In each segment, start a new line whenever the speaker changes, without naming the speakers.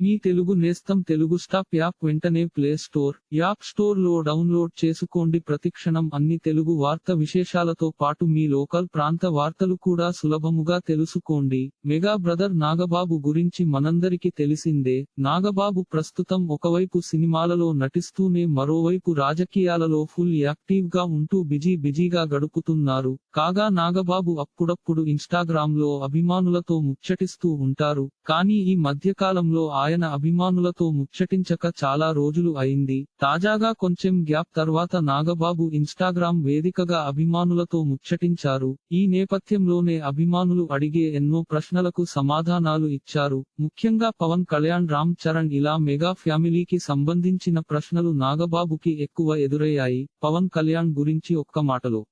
మీ తెలుగు నేస్తం Telugu stop app వెంటనే play store, app store లో డౌన్లోడ్ చేసుకోండి. ప్రతిక్షణం అన్ని తెలుగు వార్త విశేషాలతో పాటు మీ లోకల్ ప్రాంత వార్తలు కూడా సులభముగా తెలుసుకోండి. మెగా బ్రదర్ నాగబాబు గురించి మనందరికీ తెలిసిందే. నాగబాబు ప్రస్తుతం ఒకవైపు సినిమాలలో నటిస్తూనే మరోవైపు రాజకీయాలలో ఫుల్ యాక్టివ్ గా ఉంటూ బిజీగా గడుపుతున్నారు. కాగా నాగబాబు అప్పుడప్పుడు ఇన్స్టాగ్రామ్ లో అభిమానులతో ముచ్చటిస్తూ ఉంటారు. కానీ ఈ మధ్యకాలంలో ఆయన అభిమానులతో ముచ్చటించక చాలా రోజులు అయింది. తాజాగా కొంచెం గ్యాప్ తర్వాత నాగబాబు ఇన్స్టాగ్రామ్ వేదికగా అభిమానులతో ముచ్చటించారు. ఈ నేపథ్యంలోనే అభిమానులు అడిగే ఎన్నో ప్రశ్నలకు సమాధానాలు ఇచ్చారు. ముఖ్యంగా పవన్ కళ్యాణ్, రామ్ చరణ్ ఇలా మెగా ఫ్యామిలీకి సంబంధించిన ప్రశ్నలు నాగబాబుకి ఎక్కువ ఎదురయ్యాయి. పవన్ కళ్యాణ్ గురించి ఒక్క మాటలో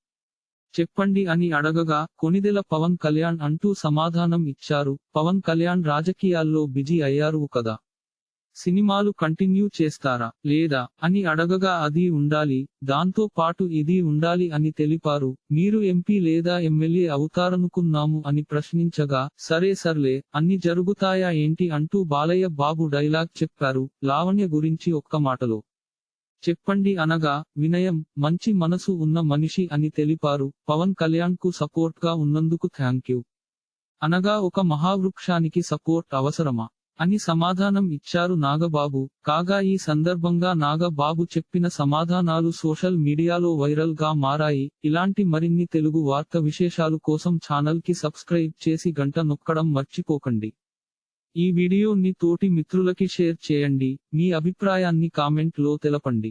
చెప్పండి అని అడగగా కొణిదెల పవన్ కళ్యాణ్ అంటూ సమాధానం ఇచ్చారు. పవన్ కళ్యాణ్ రాజకీయాల్లో బిజీ అయ్యారు కదా, సినిమాలు కంటిన్యూ చేస్తారా లేదా అని అడగగా అది ఉండాలి, దాంతో పాటు ఇది ఉండాలి అని తెలిపారు. మీరు ఎంపీ లేదా ఎమ్మెల్యే అవుతారనుకున్నాము అని ప్రశ్నించగా సర్లే అన్ని జరుగుతాయా ఏంటి అంటూ బాలయ్య బాబు డైలాగ్ చెప్పారు. లావణ్య గురించి ఒక్క మాటలో చెప్పండి అనగా వినయం, మంచి మనసు ఉన్న మనిషి అని తెలిపారు. పవన్ కళ్యాణ్ కు సపోర్ట్ గా ఉన్నందుకు థ్యాంక్యూ అనగా ఒక మహావృక్షానికి సపోర్ట్ అవసరమా అని సమాధానం ఇచ్చారు నాగబాబు. కాగా ఈ సందర్భంగా నాగబాబు చెప్పిన సమాధానాలు సోషల్ మీడియాలో వైరల్ గా మారాయి. ఇలాంటి మరిన్ని తెలుగు వార్త విశేషాలు కోసం ఛానల్ కి సబ్స్క్రైబ్ చేసి గంట నొక్కడం మర్చిపోకండి. ఈ వీడియోని తోటి మిత్రులకి షేర్ చేయండి. మీ అభిప్రాయాన్ని కామెంట్ లో తెలపండి.